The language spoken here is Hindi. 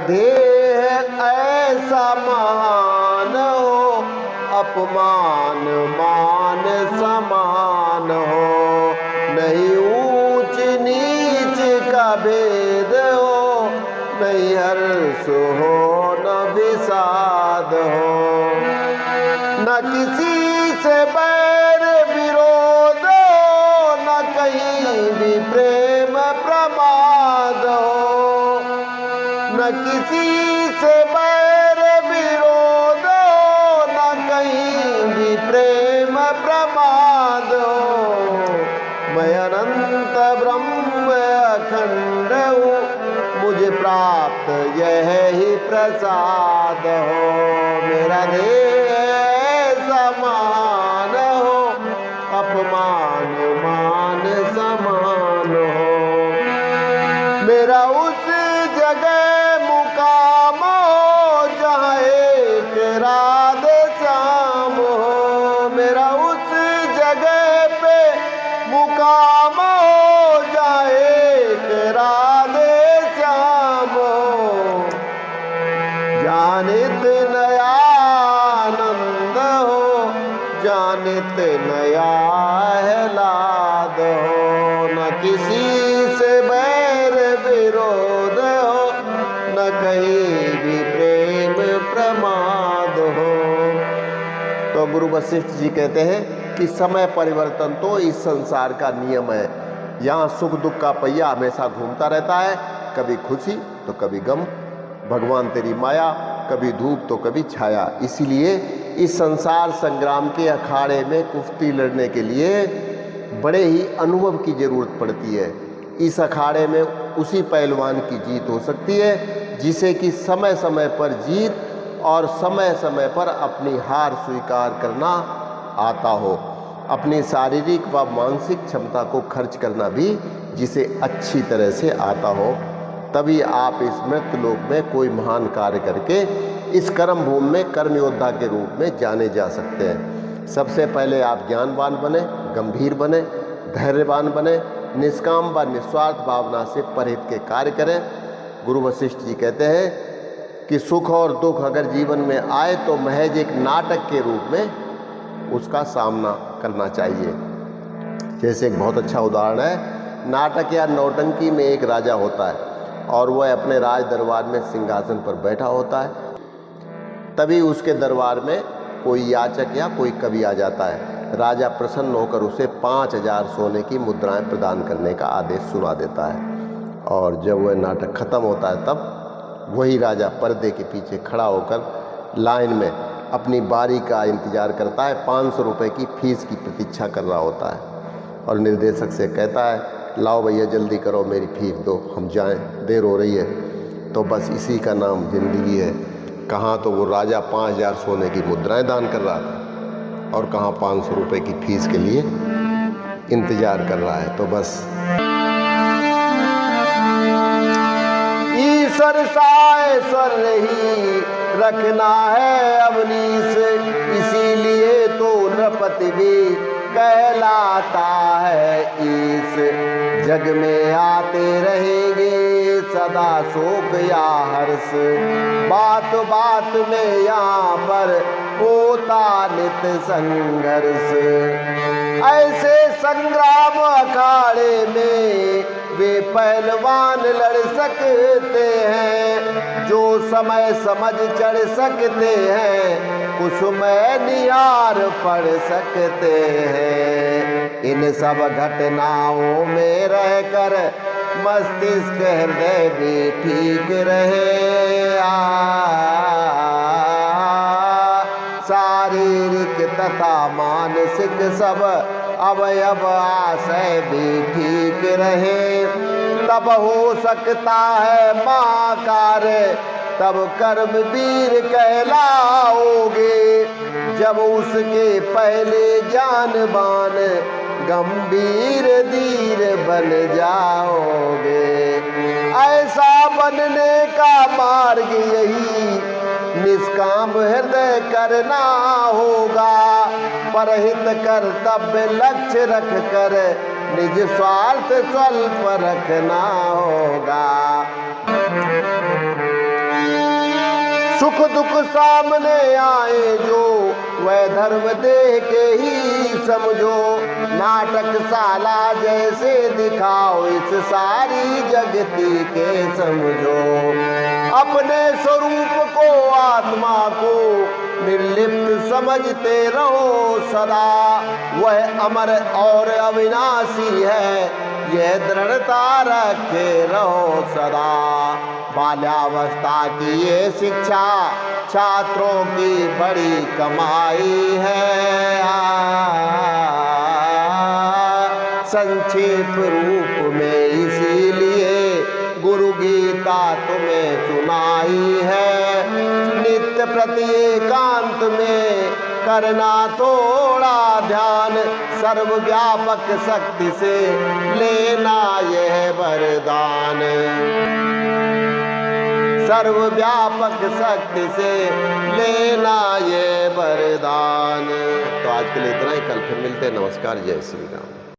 देह ऐसा महान हो, अपमान मान समान हो। नहीं ऊंच नीच का भेद हो, नहीं हर्ष हो न विषाद हो। न किसी से बैर विरोध हो, न कहीं भी प्रेम प्रमाद हो। न किसी से बैर विरोध हो, न कहीं भी प्रेम प्रमाद हो। मैं अनंत ब्रह्म अखंड हूँ, मुझे प्राप्त यह ही प्रसाद हो। मेरा देह समान हो, अपमान मान समान हो। मेरा उस जगह मुकाम हो, जहाँ एक राधे श्याम हो। मेरा उस जगह पे मुकाम हो, जहाँ एक राधे श्याम हो। जहाँ नित्य नया आनंद हो, जहाँ नित्य नया आह्लाद हो। न किसी से बैर विरोध हो, न कहीं भी प्रेम प्रमाद हो। तो गुरु वशिष्ठ जी कहते हैं कि समय परिवर्तन तो इस संसार का नियम है। यहाँ सुख दुख का पहिया हमेशा घूमता रहता है, कभी खुशी तो कभी गम, भगवान तेरी माया, कभी धूप तो कभी छाया। इसीलिए इस संसार संग्राम के अखाड़े में कुश्ती लड़ने के लिए बड़े ही अनुभव की जरूरत पड़ती है। इस अखाड़े में उसी पहलवान की जीत हो सकती है जिसे कि समय समय पर जीत और समय समय पर अपनी हार स्वीकार करना आता हो। अपनी शारीरिक व मानसिक क्षमता को खर्च करना भी जिसे अच्छी तरह से आता हो, तभी आप इस मृत्यु लोक में कोई महान कार्य करके इस कर्म भूमि में कर्म योद्धा के रूप में जाने जा सकते हैं। सबसे पहले आप ज्ञानवान बने, गंभीर बने, धैर्यवान बने, निष्काम व निस्वार्थ भावना से परहित के कार्य करें। गुरु वशिष्ठ जी कहते हैं कि सुख और दुख अगर जीवन में आए तो महज एक नाटक के रूप में उसका सामना करना चाहिए। जैसे एक बहुत अच्छा उदाहरण है, नाटक या नौटंकी में एक राजा होता है और वह अपने राज दरबार में सिंहासन पर बैठा होता है। तभी उसके दरबार में कोई याचक या कोई कवि आ जाता है। राजा प्रसन्न होकर उसे 5000 सोने की मुद्राएं प्रदान करने का आदेश सुना देता है। और जब वह नाटक खत्म होता है तब वही राजा पर्दे के पीछे खड़ा होकर लाइन में अपनी बारी का इंतजार करता है। 500 रुपये की फीस की प्रतीक्षा कर रहा होता है और निर्देशक से कहता है, लाओ भैया जल्दी करो, मेरी फीस दो, हम जाएं, देर हो रही है। तो बस इसी का नाम जिंदगी है। कहाँ तो वो राजा 5000 सोने की मुद्राएं दान कर रहा था और कहाँ 500 रुपये की फीस के लिए इंतजार कर रहा है। तो बस ईश्वर साए स्वर ही रखना है अवनीश, इसीलिए तो नृपति भी कहलाता है। इस जग में आते रहेंगे सदा शोक या हर्ष, बात बात में यहाँ पर होता नित्य संघर्ष। ऐसे संग्राम अखाड़े में वे पहलवान लड़ सकते हैं जो समय समझ चढ़ सकते हैं, कुसुमय निहार पढ़ सकते हैं। इन सब घटनाओं में रहकर मस्तिष्क हृदय भी ठीक रहे। शारीरिक तथा मानसिक सब अवयव आशय भी ठीक रहे। तब हो सकता है महाकार्य, तब कर्मवीर कहलाओगे। जब उसके पहले जानबान गंभीर धीर बन जाओगे। ऐसा बनने का मार्ग यही निष्काम हृदय करना होगा। परहित कर्तव्य लक्ष्य रख कर निज स्वार्थ स्वल्प रखना होगा। सुख दुख सामने आए जो वह धर्म देह के ही समझो। नाटक साला जैसे दिखाओ इस सारी जगती के समझो। अपने स्वरूप को आत्मा को निर्लिप्त समझते रहो सदा। वह अमर और अविनाशी है यह दृढ़ता रखे रहो सदा। बाल्यावस्था की ये शिक्षा छात्रों की बड़ी कमाई है। संक्षेप रूप में इसीलिए गुरु गीता तुम्हें सुनाई है। नित्य प्रति एकांत में करना थोड़ा ध्यान। सर्वव्यापक शक्ति से लेना यह वरदान। सर्वव्यापक शक्ति से लेना ये वरदान। तो आज के लिए इतना ही, कल फिर मिलते हैं। नमस्कार, जय श्री राम।